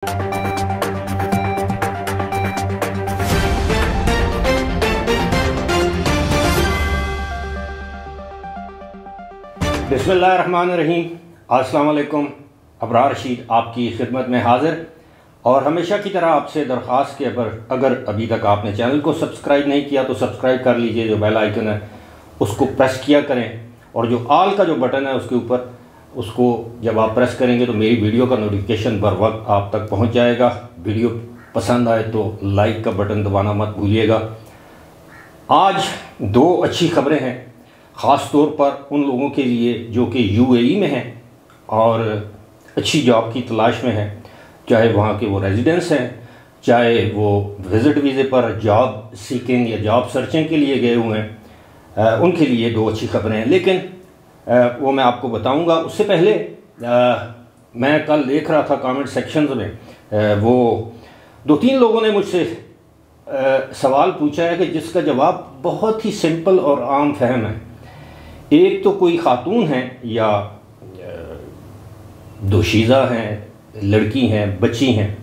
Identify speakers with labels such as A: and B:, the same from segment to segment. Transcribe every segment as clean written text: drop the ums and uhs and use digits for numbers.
A: बिस्मिल्लाहिर्रहमानिर्रहीम। अस्सलाम वालेकुम। अबरार रशीद आपकी खिदमत में हाज़िर और हमेशा की तरह आपसे दरख्वास्त के अगर अभी तक आपने चैनल को सब्सक्राइब नहीं किया तो सब्सक्राइब कर लीजिए। जो बेल आइकन है उसको प्रेस किया करें और जो ऑल का जो बटन है उसके ऊपर उसको जब आप प्रेस करेंगे तो मेरी वीडियो का नोटिफिकेशन बर वक्त आप तक पहुंच जाएगा। वीडियो पसंद आए तो लाइक का बटन दबाना मत भूलिएगा। आज दो अच्छी खबरें हैं, ख़ास तौर पर उन लोगों के लिए जो कि यूएई में हैं और अच्छी जॉब की तलाश में हैं, चाहे वहाँ के वो रेजिडेंट्स हैं, चाहे वो विज़िट वीज़े पर जॉब सीकिंग या जॉब सर्चिंग के लिए गए हुए हैं, उनके लिए दो अच्छी खबरें हैं। लेकिन वो मैं आपको बताऊंगा। उससे पहले मैं कल देख रहा था कमेंट सेक्शंस में वो दो तीन लोगों ने मुझसे सवाल पूछा है कि जिसका जवाब बहुत ही सिंपल और आम फहम है। एक तो कोई खातून है या दोशीज़ा हैं, लड़की हैं, बच्ची हैं,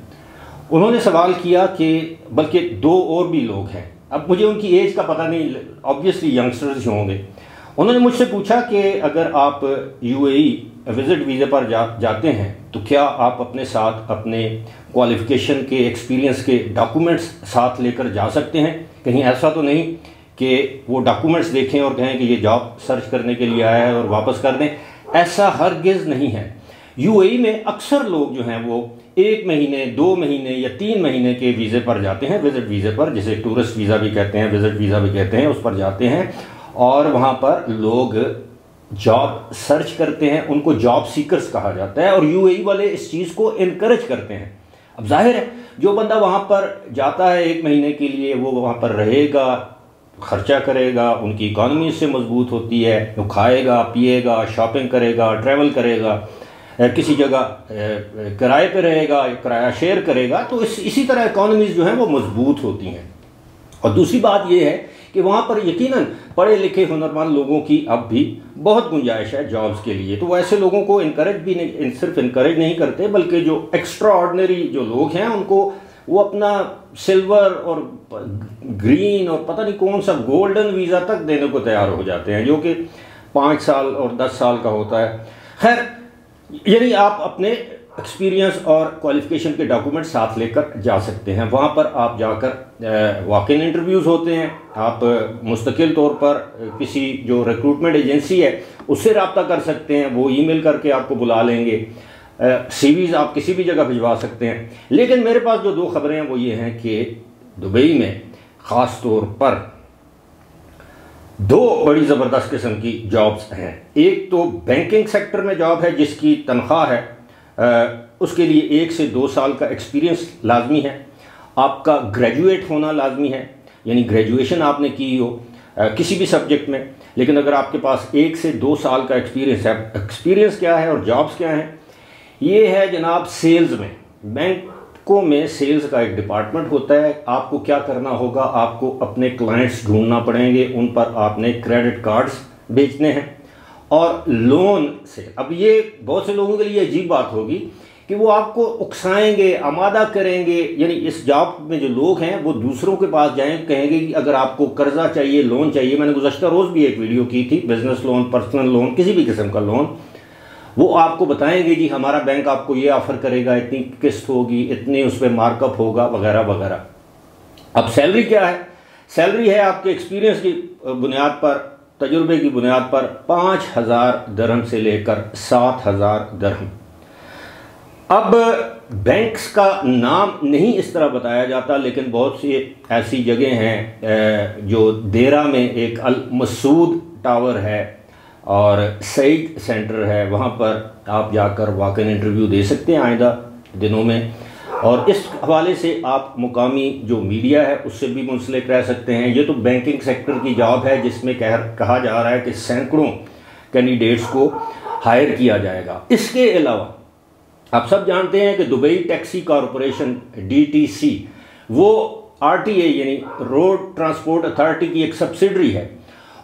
A: उन्होंने सवाल किया कि बल्कि दो और भी लोग हैं, अब मुझे उनकी एज का पता नहीं, ऑब्वियसली यंगस्टर्स ही होंगे। उन्होंने मुझसे पूछा कि अगर आप यूएई विज़िट वीज़े पर जाते हैं तो क्या आप अपने साथ अपने क्वालिफ़िकेशन के, एक्सपीरियंस के डॉक्यूमेंट्स साथ लेकर जा सकते हैं? कहीं ऐसा तो नहीं कि वो डॉक्यूमेंट्स देखें और कहें कि ये जॉब सर्च करने के लिए आया है और वापस कर दें? ऐसा हरगिज़ नहीं है। यूएई में अक्सर लोग जो हैं वो 1 महीने, 2 महीने या 3 महीने के वीज़े पर जाते हैं, विज़िट वीज़े पर, जिसे टूरिस्ट वीज़ा भी कहते हैं, विज़िट वीज़ा भी कहते हैं, उस पर जाते हैं और वहाँ पर लोग जॉब सर्च करते हैं। उनको जॉब सीकर्स कहा जाता है और यूएई वाले इस चीज़ को इनकरेज करते हैं। अब जाहिर है जो बंदा वहाँ पर जाता है 1 महीने के लिए, वो वहाँ पर रहेगा, खर्चा करेगा, उनकी इकॉनमी इससे मजबूत होती है, वो खाएगा, पिएगा, शॉपिंग करेगा, ट्रैवल करेगा, किसी जगह किराए पे रहेगा, किराया शेयर करेगा, तो इसी तरह इकॉनमीज़ जो हैं वो मजबूत होती हैं। और दूसरी बात ये है कि वहाँ पर यकीनन पढ़े लिखे हुनरमंद लोगों की अब भी बहुत गुंजाइश है जॉब्स के लिए। तो ऐसे लोगों को इनकरेज भी नहीं, सिर्फ इनकरेज नहीं करते बल्कि जो एक्स्ट्रा ऑर्डिनरी जो लोग हैं उनको वो अपना सिल्वर और ग्रीन और पता नहीं कौन सा गोल्डन वीज़ा तक देने को तैयार हो जाते हैं, जो कि 5 साल और 10 साल का होता है। खैर, यानी आप अपने एक्सपीरियंस और क्वालिफ़िकेशन के डॉक्यूमेंट साथ लेकर जा सकते हैं। वहाँ पर आप जाकर वॉक इन इंटरव्यूज़ होते हैं। आप मुस्तकिल तौर पर किसी जो रिक्रूटमेंट एजेंसी है उससे रब्ता कर सकते हैं, वो ईमेल करके आपको बुला लेंगे। सीवीज़ आप किसी भी जगह भिजवा सकते हैं। लेकिन मेरे पास जो दो खबरें हैं वो ये हैं कि दुबई में ख़ास तौर पर दो बड़ी ज़बरदस्त किस्म की जॉब्स हैं। एक तो बैंकिंग सेक्टर में जॉब है जिसकी तनख्वाह है उसके लिए 1 से 2 साल का एक्सपीरियंस लाजमी है। आपका ग्रेजुएट होना लाजमी है, यानी ग्रेजुएशन आपने की हो किसी भी सब्जेक्ट में। लेकिन अगर आपके पास 1 से 2 साल का एक्सपीरियंस है, एक्सपीरियंस क्या है और जॉब्स क्या हैं? ये है जनाब सेल्स में। बैंकों में सेल्स का एक डिपार्टमेंट होता है। आपको क्या करना होगा, आपको अपने क्लाइंट्स ढूंढना पड़ेंगे, उन पर आपने क्रेडिट कार्ड्स बेचने हैं और लोन से। अब ये बहुत से लोगों के लिए अजीब बात होगी कि वो आपको उकसाएंगे, आमादा करेंगे। यानी इस जॉब में जो लोग हैं वो दूसरों के पास जाएं, कहेंगे कि अगर आपको कर्जा चाहिए, लोन चाहिए, मैंने गुज़श्ता रोज़ भी एक वीडियो की थी, बिजनेस लोन, पर्सनल लोन, किसी भी किस्म का लोन, वो आपको बताएंगे जी हमारा बैंक आपको ये ऑफ़र करेगा, इतनी किस्त होगी, इतनी उस पर मार्कअप होगा, वगैरह वगैरह। अब सैलरी क्या है? सैलरी है आपके एक्सपीरियंस की बुनियाद पर, तजुर्बे की बुनियाद पर 5,000 दरहम से लेकर 7,000 दरहम। अब बैंक्स का नाम नहीं इस तरह बताया जाता, लेकिन बहुत सी ऐसी जगह हैं जो देरा में एक अल मसूद टावर है और सईद सेंटर है, वहाँ पर आप जाकर वॉक इन इंटरव्यू दे सकते हैं आइंदा दिनों में। और इस हवाले से आप मुकामी जो मीडिया है उससे भी मुंसलिक रह सकते हैं। ये तो बैंकिंग सेक्टर की जॉब है जिसमें कहा जा रहा है कि सैकड़ों कैंडिडेट्स को हायर किया जाएगा। इसके अलावा आप सब जानते हैं कि दुबई टैक्सी कॉरपोरेशन DTC वो RTA यानी रोड ट्रांसपोर्ट अथॉरिटी की एक सब्सिडरी है।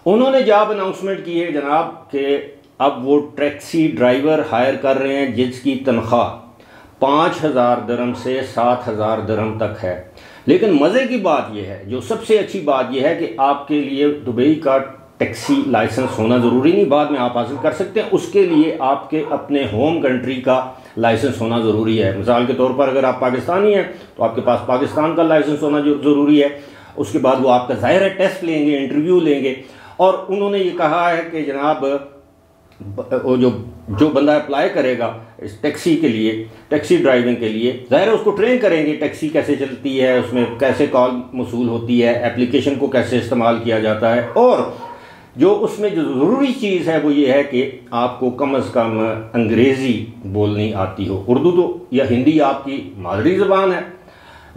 A: उन्होंने जॉब अनाउंसमेंट की है जनाब कि अब वो टैक्सी ड्राइवर हायर कर रहे हैं जिसकी तनख्वाह 5,000 दिरहम से 7,000 दिरहम तक है। लेकिन मज़े की बात यह है, जो सबसे अच्छी बात यह है कि आपके लिए दुबई का टैक्सी लाइसेंस होना ज़रूरी नहीं, बाद में आप हासिल कर सकते हैं। उसके लिए आपके अपने होम कंट्री का लाइसेंस होना ज़रूरी है। मिसाल के तौर पर अगर आप पाकिस्तानी हैं तो आपके पास पाकिस्तान का लाइसेंस होना ज़रूरी है। उसके बाद वो आपका ज़ाहिर है टेस्ट लेंगे, इंटरव्यू लेंगे। और उन्होंने ये कहा है कि जनाब वो जो बंदा अप्लाई करेगा इस टैक्सी के लिए, टैक्सी ड्राइविंग के लिए, ज़ाहिर है उसको ट्रेन करेंगे, टैक्सी कैसे चलती है, उसमें कैसे कॉल मसूल होती है, एप्लीकेशन को कैसे इस्तेमाल किया जाता है। और जो उसमें जो ज़रूरी चीज़ है वो ये है कि आपको कम अज़ कम अंग्रेज़ी बोलनी आती हो। उर्दू तो या हिंदी आपकी मादरी ज़बान है,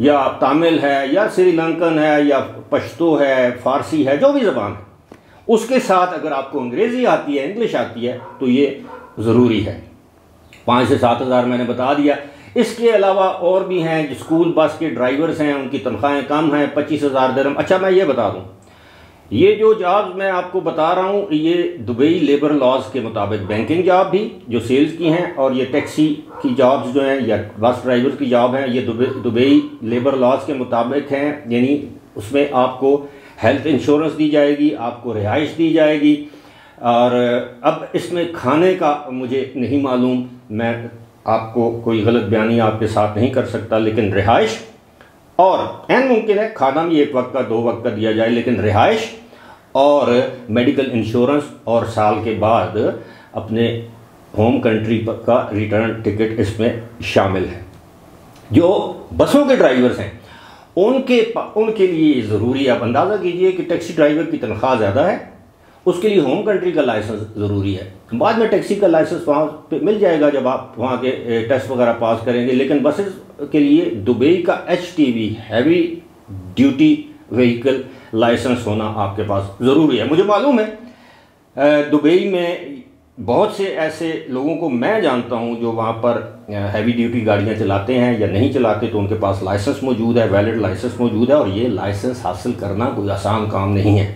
A: या तमिल है, या श्रीलंकन है, या पश्तो है, फ़ारसी है, जो भी ज़बान है, उसके साथ अगर आपको अंग्रेज़ी आती है, इंग्लिश आती है, तो ये ज़रूरी है। 5 से 7,000 मैंने बता दिया। इसके अलावा और भी हैं, जो स्कूल बस के ड्राइवर्स हैं, उनकी तनख्वाहें कम हैं, 25,000 दिरहम। अच्छा, मैं ये बता दूँ, ये जो जॉब्स मैं आपको बता रहा हूँ, ये दुबई लेबर लॉज के मुताबिक बैंकिंग जॉब भी जो सेल्स की हैं, और ये टैक्सी की जॉब्स जो हैं या बस ड्राइवर की जॉब हैं, ये दुबई लेबर लॉज के मुताबिक हैं। यानी उसमें आपको हेल्थ इंश्योरेंस दी जाएगी, आपको रिहाइश दी जाएगी। और अब इसमें खाने का मुझे नहीं मालूम, मैं आपको कोई गलत बयानी आपके साथ नहीं कर सकता, लेकिन रिहाइश और एन मुमकिन है खाना भी एक वक्त का 2 वक्त का दिया जाए, लेकिन रिहाइश और मेडिकल इंश्योरेंस और साल के बाद अपने होम कंट्री का रिटर्न टिकट इसमें शामिल है। जो बसों के ड्राइवर्स हैं उनके लिए ज़रूरी है। आप अंदाज़ा कीजिए कि टैक्सी ड्राइवर की तनख्वाह ज़्यादा है, उसके लिए होम कंट्री का लाइसेंस ज़रूरी है। बाद में टैक्सी का लाइसेंस वहाँ पे मिल जाएगा जब आप वहाँ के टेस्ट वगैरह पास करेंगे। लेकिन बसेस के लिए दुबई का HTV heavy duty vehicle licence होना आपके पास ज़रूरी है। मुझे मालूम है दुबई में बहुत से ऐसे लोगों को मैं जानता हूं जो वहां पर हैवी ड्यूटी गाड़ियां चलाते हैं या नहीं चलाते, तो उनके पास लाइसेंस मौजूद है, वैलिड लाइसेंस मौजूद है। और ये लाइसेंस हासिल करना कोई आसान काम नहीं है।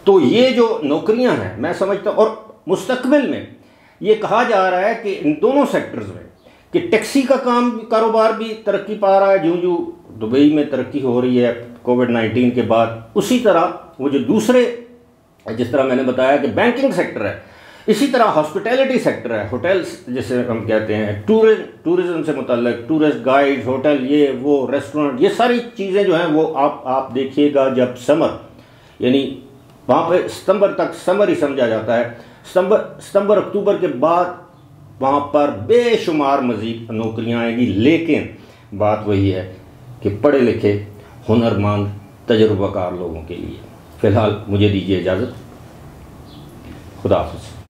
A: तो ये जो नौकरियां हैं मैं समझता हूँ, और मुस्तकबिल में ये कहा जा रहा है कि इन दोनों सेक्टर्स में कि टैक्सी का कारोबार भी तरक्की पा रहा है। जो जो दुबई में तरक्की हो रही है कोविड-19 के बाद, उसी तरह वो जो दूसरे, जिस तरह मैंने बताया कि बैंकिंग सेक्टर है, इसी तरह हॉस्पिटैलिटी सेक्टर है, होटल्स जिसे हम कहते हैं, टूरिज्म से मुतल्लिक, टूरिस्ट गाइड, होटल, ये वो, रेस्टोरेंट, ये सारी चीज़ें जो हैं वो आप देखिएगा जब समर, यानी वहाँ पे सितंबर तक समर ही समझा जाता है, सितंबर अक्टूबर के बाद वहाँ पर बेशुमार मज़ीद नौकरियाँ आएंगी। लेकिन बात वही है कि पढ़े लिखे, हुनरमंद, तजुर्बाकार लोगों के लिए। फ़िलहाल मुझे दीजिए इजाज़त। खुदा हाफ़िज़।